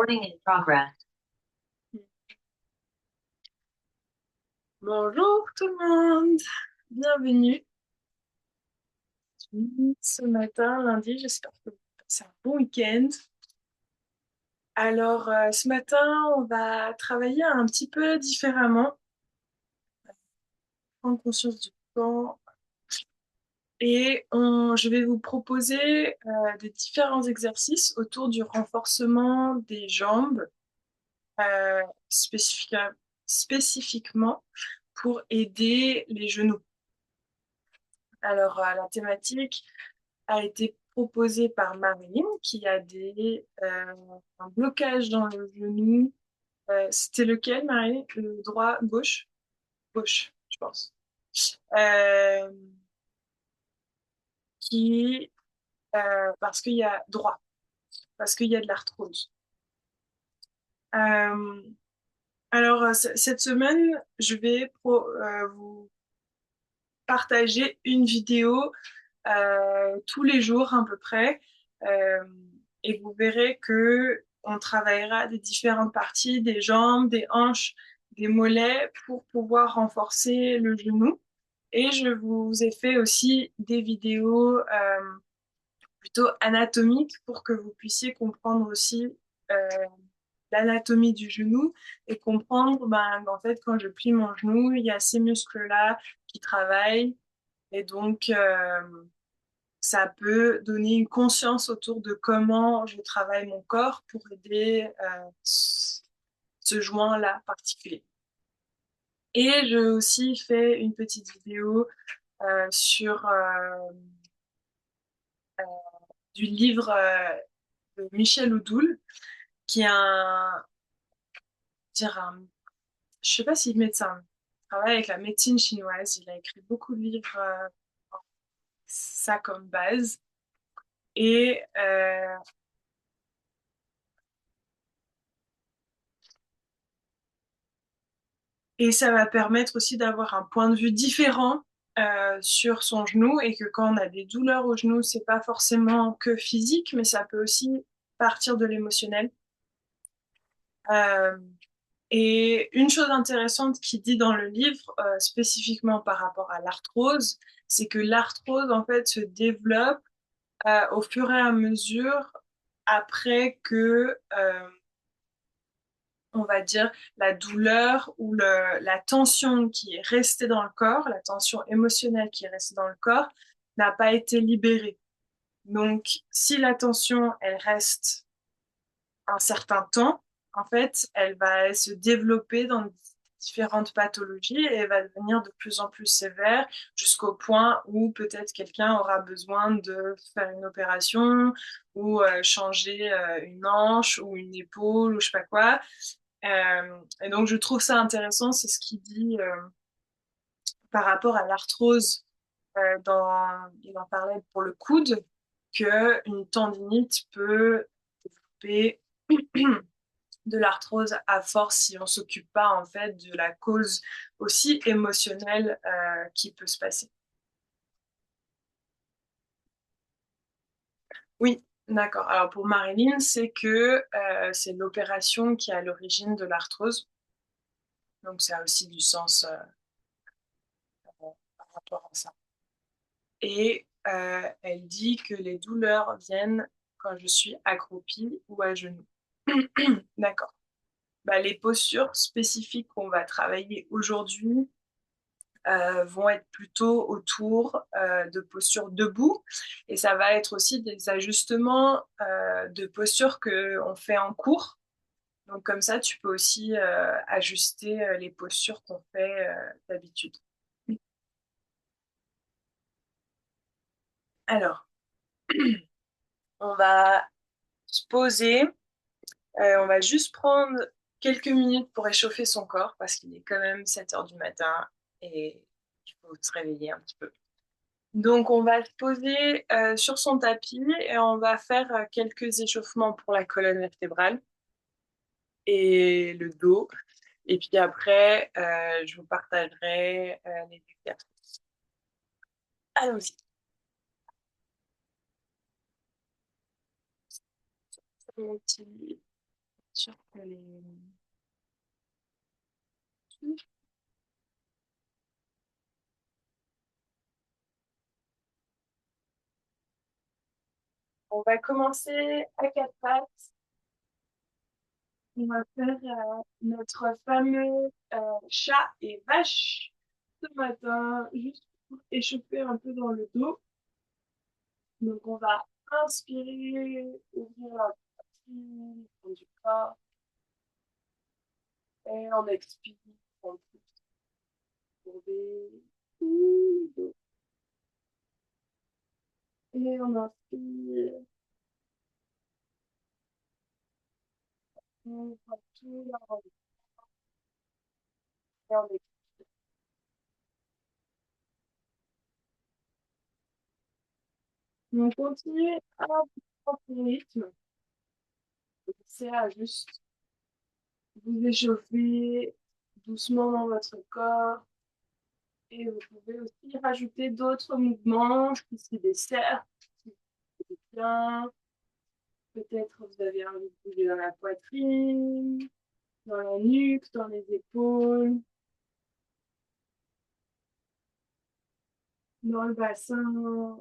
Recording in progress. Bonjour tout le monde, bienvenue ce matin, lundi, j'espère que vous passez un bon week-end. Alors ce matin, on va travailler un petit peu différemment, prendre conscience du temps je vais vous proposer des différents exercices autour du renforcement des jambes, euh, spécifica- spécifiquement pour aider les genoux. Alors la thématique a été proposé par Marilyn, qui a un blocage dans le genou. C'était lequel, Marilyn? Le droit, gauche? Gauche, je pense. Euh, qui, parce qu'il y a droit, parce qu'il y a de l'arthrose. Euh, alors, cette semaine, je vais vous partager une vidéo tous les jours à peu près. Euh, et vous verrez que on travaillera des différentes parties, des jambes, des hanches, des mollets pour pouvoir renforcer le genou. Et je vous ai fait aussi des vidéos plutôt anatomiques pour que vous puissiez comprendre aussi euh, l'anatomie du genou et comprendre en fait quand je plie mon genou, il y a ces muscles-là qui travaillent et donc ça peut donner une conscience autour de comment je travaille mon corps pour aider ce joint-là particulier. Et j'ai aussi fait une petite vidéo sur du livre de Michel Oudoul, qui est je sais pas s'il est médecin, il travaille avec la médecine chinoise, il a écrit beaucoup de livres, ça comme base. Et Et ça va permettre aussi d'avoir un point de vue différent sur son genou et que quand on a des douleurs au genou, c'est pas forcément que physique, mais ça peut aussi partir de l'émotionnel. Euh, et une chose intéressante qu'il dit dans le livre, spécifiquement par rapport à l'arthrose, c'est que l'arthrose en fait se développe au fur et à mesure après que on va dire, la douleur ou la tension qui est restée dans le corps, la tension émotionnelle qui est restée dans le corps, n'a pas été libérée. Donc, si la tension, elle reste un certain temps, en fait, elle va se développer dans différentes pathologies et elle va devenir de plus en plus sévère jusqu'au point où peut-être quelqu'un aura besoin de faire une opération ou changer une hanche ou une épaule ou je sais pas quoi. Et donc, je trouve ça intéressant, c'est ce qu'il dit par rapport à l'arthrose. Il en parlait pour le coude, qu'une tendinite peut développer de l'arthrose à force si on s'occupe pas en fait de la cause aussi émotionnelle qui peut se passer. Oui, d'accord. Alors pour Marilyn, c'est que c'est l'opération qui est à l'origine de l'arthrose. Donc ça a aussi du sens par rapport à ça. Et elle dit que les douleurs viennent quand je suis accroupie ou à genoux. D'accord. Bah, les postures spécifiques qu'on va travailler aujourd'hui vont être plutôt autour de postures debout. Et ça va être aussi des ajustements de postures qu'on fait en cours. Donc comme ça, tu peux aussi ajuster les postures qu'on fait d'habitude. Alors, on va se poser. On va juste prendre quelques minutes pour réchauffer son corps parce qu'il est quand même 7 heures du matin et il faut se réveiller un petit peu. Donc, on va se poser sur son tapis et on va faire quelques échauffements pour la colonne vertébrale et le dos. Et puis après, je vous partagerai les exercices. Allons-y. Mon petit sûr que les... On va commencer à quatre pattes. On va faire notre fameux chat et vache ce matin, juste pour échauffer un peu dans le dos. Donc, on va inspirer, ouvrir la poitrine, prendre du corps, et on expire, on pousse, courber, et on inspire, on va tout la et on expire. On continue à votre rythme. C'est à juste vous échauffer doucement dans votre corps. Et vous pouvez aussi rajouter d'autres mouvements, ici des cercles, des bien. Peut-être vous avez envie de bouger dans la poitrine, dans la nuque, dans les épaules, dans le bassin.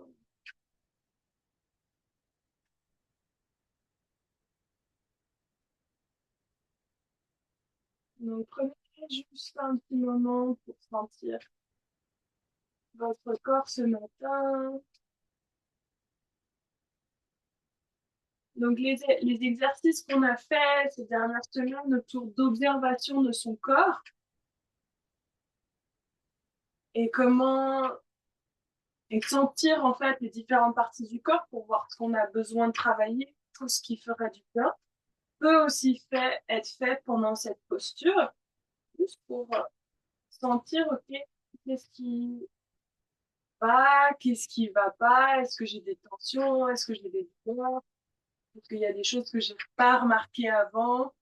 Donc prenez juste un petit moment pour sentir votre corps ce matin. Donc les exercices qu'on a fait ces dernières semaines autour d'observation de son corps et comment et sentir en fait les différentes parties du corps pour voir ce qu'on a besoin de travailler, tout ce qui ferait du bien, peut aussi être fait pendant cette posture, juste pour sentir, ok, qu'est-ce qui qu'est-ce qui va pas, est-ce que j'ai des tensions, est-ce que j'ai des douleurs, est-ce qu'il y a des choses que j'ai pas remarquées avant.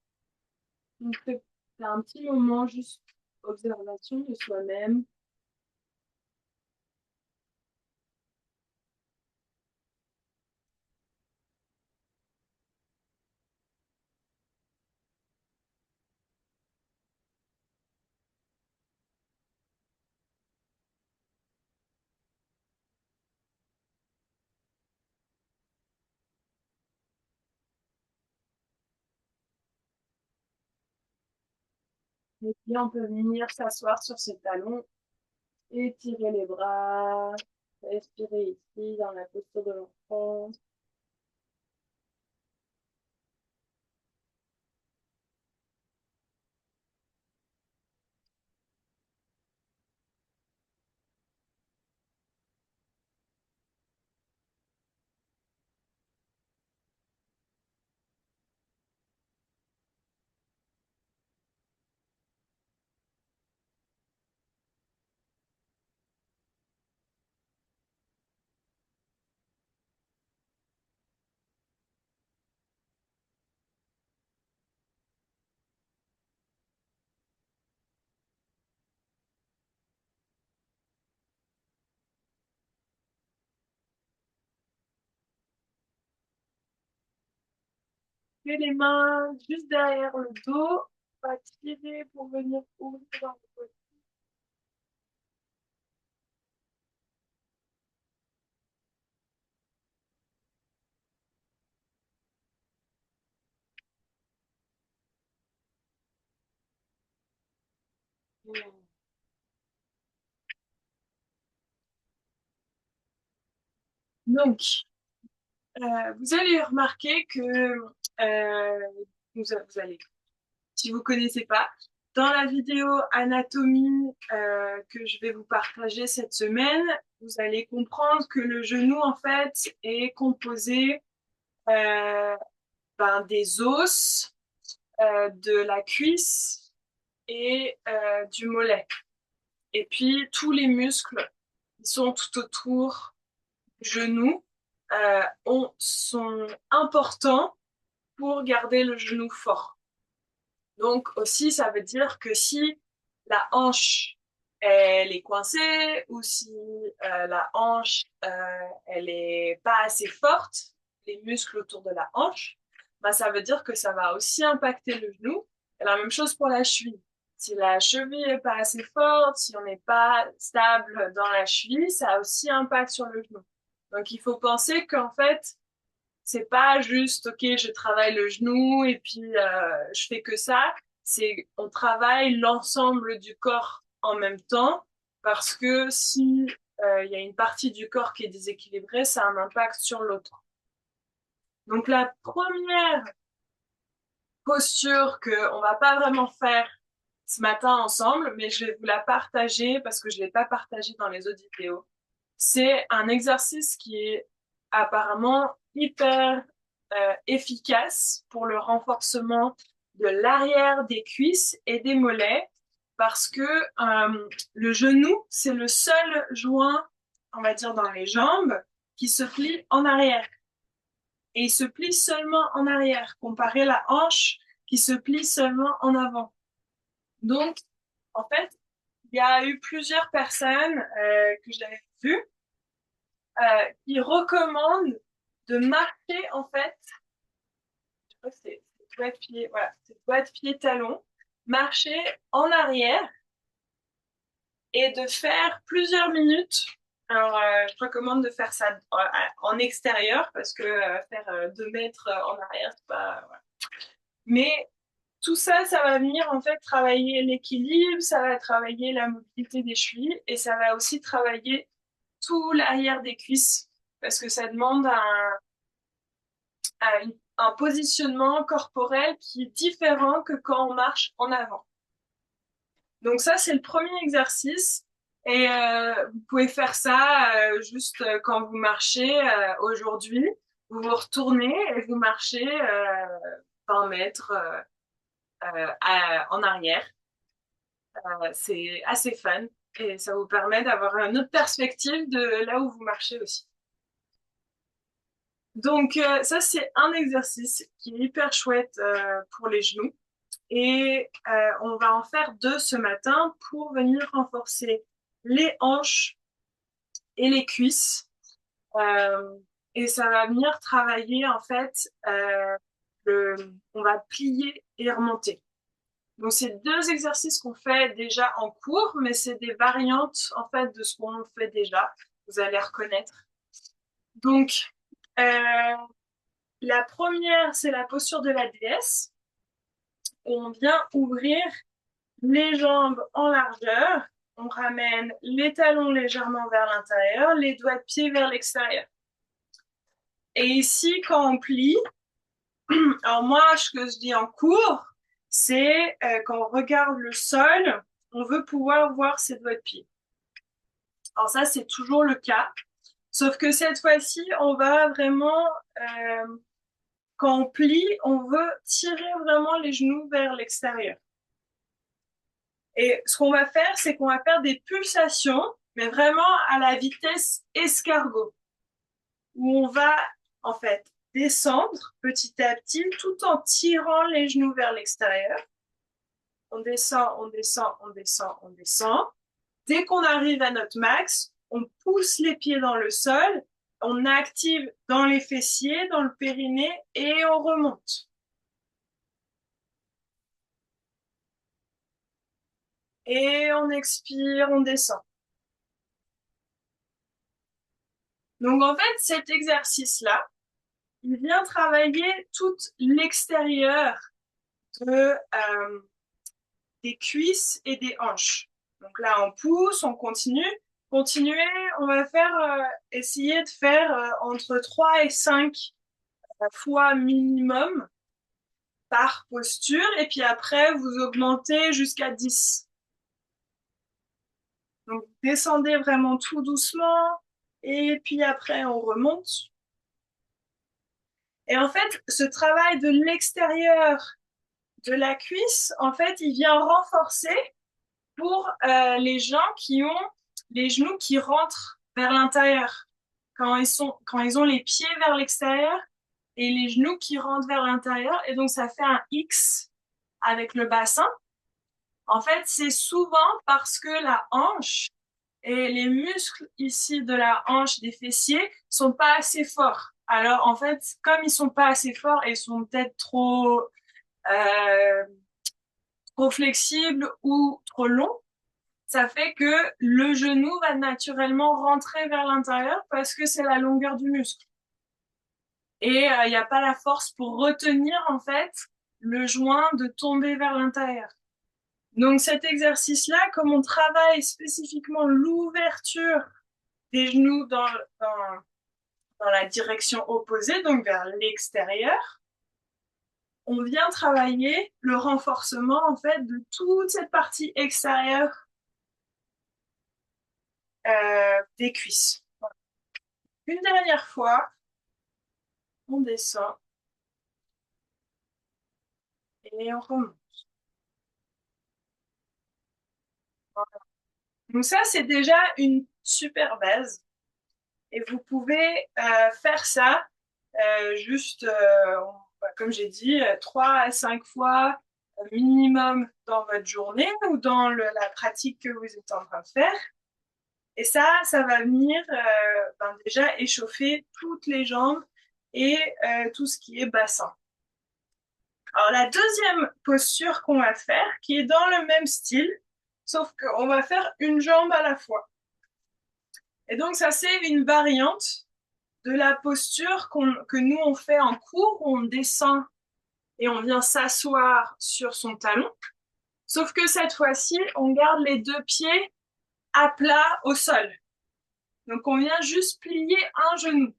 Donc c'est un petit moment juste observation de soi-même. Et puis on peut venir s'asseoir sur ses talons, étirer les bras, respirer ici dans la posture de l'enfant. Et les mains juste derrière le dos, on va tirer pour venir ouvrir dans le côté. Donc, vous allez remarquer que vous allez, si vous connaissez pas, dans la vidéo anatomie que je vais vous partager cette semaine, vous allez comprendre que le genou en fait est composé euh, des os, de la cuisse et du mollet. Et puis tous les muscles qui sont tout autour du genou sont importants pour garder le genou fort. Donc aussi, ça veut dire que si la hanche elle est coincée ou si la hanche elle est pas assez forte, les muscles autour de la hanche, bah, ça veut dire que ça va aussi impacter le genou. Et la même chose pour la cheville. Si la cheville est pas assez forte, si on n'est pas stable dans la cheville, ça a aussi impact sur le genou. Donc il faut penser qu'en fait, c'est pas juste, ok, je travaille le genou et puis je fais que ça. C'est, on travaille l'ensemble du corps en même temps parce que si il y a une partie du corps qui est déséquilibrée, ça a un impact sur l'autre. Donc la première posture que on va pas vraiment faire ce matin ensemble, mais je vais vous la partager parce que je l'ai pas partagée dans les autres vidéos. C'est un exercice qui est apparemment hyper efficace pour le renforcement de l'arrière des cuisses et des mollets parce que le genou, c'est le seul joint, on va dire, dans les jambes qui se plie en arrière. Et il se plie seulement en arrière, comparé à la hanche qui se plie seulement en avant. Donc, en fait, il y a eu plusieurs personnes que j'avais vues qui recommandent de marcher, en fait, je crois que c'est doigt de pied, voilà, c'est doigt de pied talon, marcher en arrière et de faire plusieurs minutes. Alors, je recommande de faire ça en extérieur parce que faire 2 mètres en arrière, c'est pas, voilà. Mais tout ça, ça va venir en fait travailler l'équilibre, ça va travailler la mobilité des chevilles et ça va aussi travailler tout l'arrière des cuisses parce que ça demande un positionnement corporel qui est différent que quand on marche en avant. Donc ça, c'est le premier exercice. Et vous pouvez faire ça juste quand vous marchez aujourd'hui. Vous vous retournez et vous marchez 20 mètres en arrière. C'est assez fun et ça vous permet d'avoir une autre perspective de là où vous marchez aussi. Donc ça, c'est un exercice qui est hyper chouette pour les genoux. Et on va en faire 2 ce matin pour venir renforcer les hanches et les cuisses. Euh, et ça va venir travailler en fait, on va plier et remonter. Donc c'est 2 exercices qu'on fait déjà en cours, mais c'est des variantes en fait de ce qu'on fait déjà. Vous allez reconnaître. Donc la première, c'est la posture de la déesse. On vient ouvrir les jambes en largeur. On ramène les talons légèrement vers l'intérieur, les doigts de pied vers l'extérieur. Et ici, quand on plie, alors moi, ce que je dis en cours, c'est quand on regarde le sol, on veut pouvoir voir ses doigts de pied. Alors ça, c'est toujours le cas. Sauf que cette fois-ci, on va vraiment, quand on plie, on veut tirer vraiment les genoux vers l'extérieur. Et ce qu'on va faire, c'est qu'on va faire des pulsations, mais vraiment à la vitesse escargot, où on va en fait descendre petit à petit tout en tirant les genoux vers l'extérieur. On descend, on descend, on descend, on descend. Dès qu'on arrive à notre max, on pousse les pieds dans le sol, on active dans les fessiers, dans le périnée et on remonte. Et on expire, on descend. Donc en fait, cet exercice-là, il vient travailler tout l'extérieur de, des cuisses et des hanches. Donc là, on pousse, on continue. Continuer, on va faire, essayer de faire entre 3 et 5 fois minimum par posture. Et puis après, vous augmentez jusqu'à 10. Donc, descendez vraiment tout doucement. Et puis après, on remonte. Et en fait, ce travail de l'extérieur de la cuisse, en fait, il vient renforcer pour les gens qui ont les genoux qui rentrent vers l'intérieur. Quand ils ont les pieds vers l'extérieur et les genoux qui rentrent vers l'intérieur. Et donc, ça fait un X avec le bassin. En fait, c'est souvent parce que la hanche et les muscles ici de la hanche des fessiers sont pas assez forts. Alors, en fait, comme ils sont pas assez forts et sont peut-être euh, trop flexibles ou trop longs, ça fait que le genou va naturellement rentrer vers l'intérieur parce que c'est la longueur du muscle. Et il n'y a pas la force pour retenir, en fait, le joint de tomber vers l'intérieur. Donc cet exercice-là, comme on travaille spécifiquement l'ouverture des genoux dans la direction opposée, donc vers l'extérieur, on vient travailler le renforcement en fait de toute cette partie extérieure des cuisses. Une dernière fois, on descend et on remonte. Donc ça, c'est déjà une super base. Et vous pouvez faire ça juste, comme j'ai dit, 3 à 5 fois minimum dans votre journée ou dans la pratique que vous êtes en train de faire. Et ça va venir déjà échauffer toutes les jambes et tout ce qui est bassin. Alors la deuxième posture qu'on va faire, qui est dans le même style, sauf qu'on va faire une jambe à la fois. Et donc ça c'est une variante de la posture que nous on fait en cours, où on descend et on vient s'asseoir sur son talon. Sauf que cette fois-ci, on garde les deux pieds à plat au sol. Donc on vient juste plier un genou.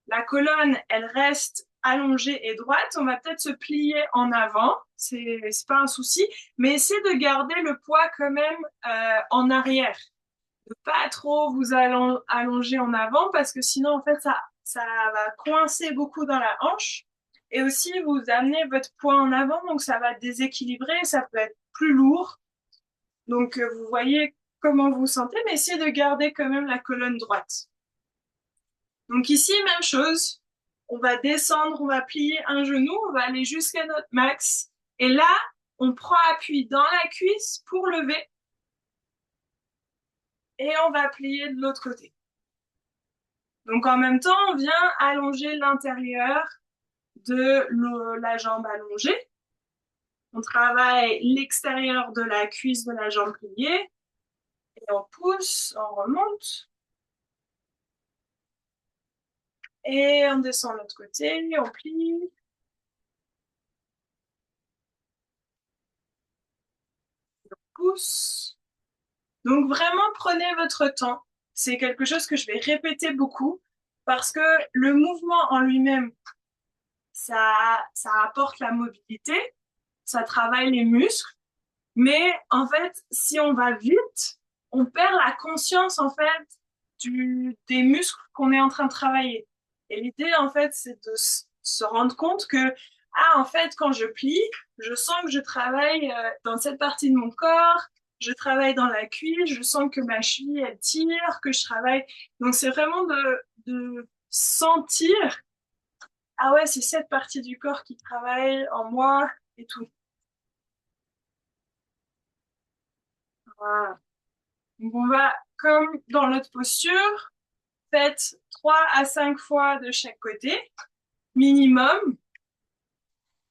La colonne, elle reste allongée et droite. On va peut-être se plier en avant, c'est pas un souci, mais essayez de garder le poids quand même en arrière. De pas trop vous allonger en avant parce que sinon en fait ça va coincer beaucoup dans la hanche et aussi vous amenez votre poids en avant donc ça va déséquilibrer, ça peut être plus lourd. Donc vous voyez comment vous vous sentez, mais essayez de garder quand même la colonne droite. Donc ici, même chose. On va descendre, on va plier un genou, on va aller jusqu'à notre max. Et là, on prend appui dans la cuisse pour lever. Et on va plier de l'autre côté. Donc en même temps, on vient allonger l'intérieur de la jambe allongée. On travaille l'extérieur de la cuisse de la jambe pliée. Et on pousse, on remonte. Et on descend de l'autre côté, on plie. On pousse. Donc vraiment, prenez votre temps. C'est quelque chose que je vais répéter beaucoup parce que le mouvement en lui-même, ça apporte la mobilité, ça travaille les muscles, mais en fait, si on va vite, on perd la conscience en fait des muscles qu'on est en train de travailler. Et l'idée en fait, c'est de se rendre compte que en fait, quand je plie, je sens que je travaille dans cette partie de mon corps, je travaille dans la cuisse, je sens que ma cheville elle tire, que je travaille. Donc c'est vraiment de sentir ouais, c'est cette partie du corps qui travaille en moi et tout. Voilà. Donc on va, comme dans l'autre posture, faites 3 à 5 fois de chaque côté, minimum.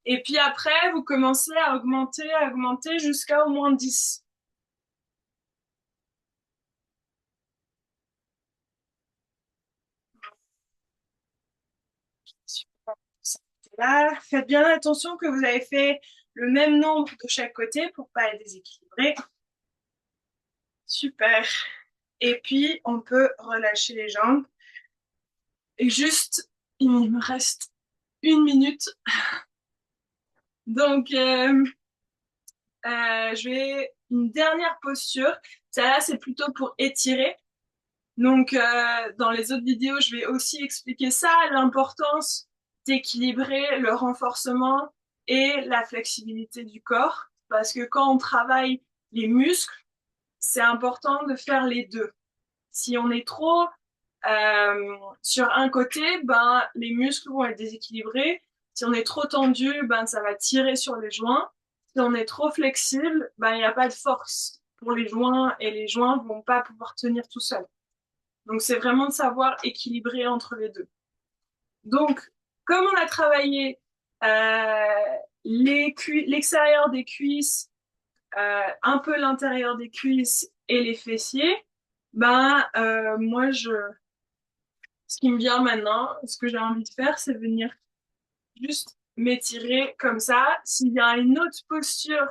Et puis après, vous commencez à augmenter jusqu'à au moins 10. Là, faites bien attention que vous avez fait le même nombre de chaque côté pour pas être déséquilibré. Super. Et puis, on peut relâcher les jambes. Et juste, il me reste 1 minute. Donc, je vais une dernière posture. Celle-là, c'est plutôt pour étirer. Donc, dans les autres vidéos, je vais aussi expliquer ça, l'importance d'équilibrer le renforcement et la flexibilité du corps. Parce que quand on travaille les muscles, c'est important de faire les deux. Si on est trop sur un côté, ben, les muscles vont être déséquilibrés. Si on est trop tendu, ben, ça va tirer sur les joints. Si on est trop flexible, ben, il n'y a pas de force pour les joints et les joints vont pas pouvoir tenir tout seuls. Donc, c'est vraiment de savoir équilibrer entre les deux. Donc, comme on a travaillé l'extérieur des cuisses, un peu l'intérieur des cuisses et les fessiers, moi, ce qui me vient maintenant, ce que j'ai envie de faire, c'est venir juste m'étirer comme ça. S'il y a une autre posture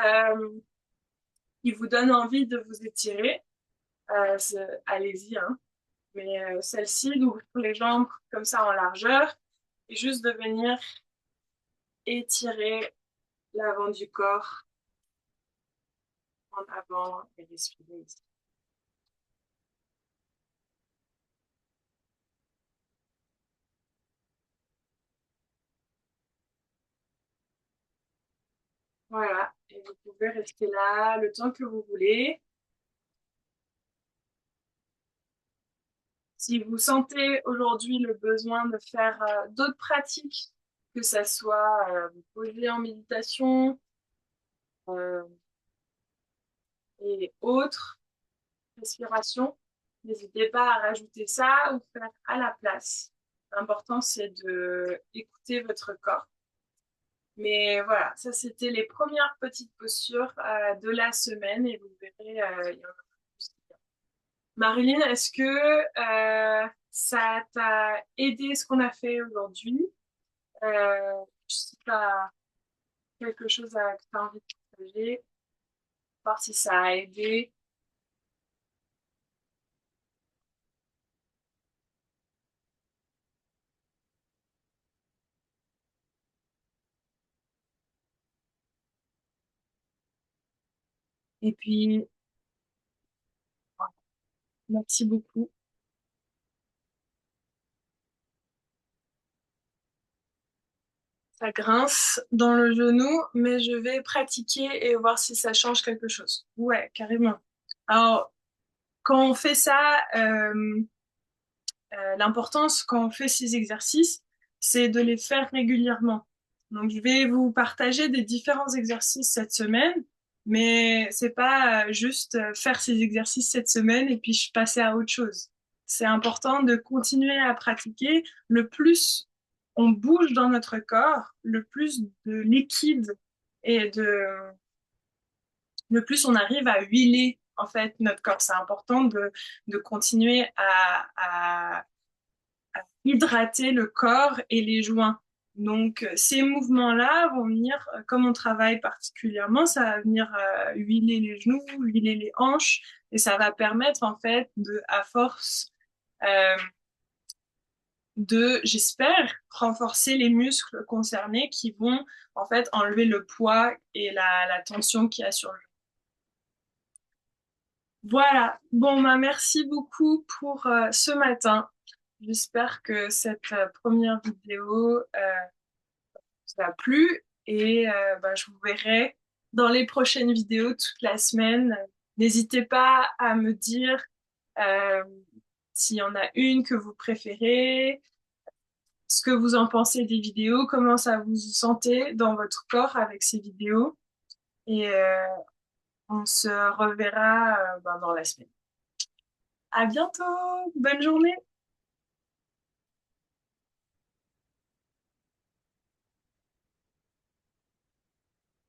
euh, qui vous donne envie de vous étirer, allez-y, hein. Mais celle-ci, d'ouvrir les jambes comme ça en largeur et juste de venir étirer l'avant du corps en avant et respirer ici. Voilà, et vous pouvez rester là le temps que vous voulez. Si vous sentez aujourd'hui le besoin de faire d'autres pratiques, que ça soit vous poser en méditation euh, et autres respirations, n'hésitez pas à rajouter ça ou faire à la place. L'important, c'est de écouter votre corps. Mais voilà, ça c'était les premières petites postures de la semaine et vous verrez, il y en a plus. Marilyn, est-ce que ça t'a aidé ce qu'on a fait aujourd'hui? Si tu as quelque chose que tu as envie de partager, voir si ça a aidé. Et puis, voilà, merci beaucoup. Ça grince dans le genou, mais je vais pratiquer et voir si ça change quelque chose. Ouais, carrément. Alors, quand on fait ça, l'importance quand on fait ces exercices, c'est de les faire régulièrement. Donc, je vais vous partager des différents exercices cette semaine, mais c'est pas juste faire ces exercices cette semaine et puis je passer à autre chose. C'est important de continuer à pratiquer. Le plus on bouge dans notre corps, le plus de liquide et le plus on arrive à huiler en fait notre corps. C'est important de continuer à hydrater le corps et les joints. Donc, ces mouvements-là vont venir, comme on travaille particulièrement, ça va venir huiler les genoux, huiler les hanches, et ça va permettre, en fait, à force euh, j'espère, renforcer les muscles concernés qui vont, en fait, enlever le poids et la tension qu'il y a sur le. Voilà. Bon, merci beaucoup pour ce matin. J'espère que cette première vidéo vous a plu et je vous verrai dans les prochaines vidéos toute la semaine. N'hésitez pas à me dire euh, s'il y en a une que vous préférez, ce que vous en pensez des vidéos, comment ça vous sentez dans votre corps avec ces vidéos et on se reverra dans la semaine. À bientôt, bonne journée.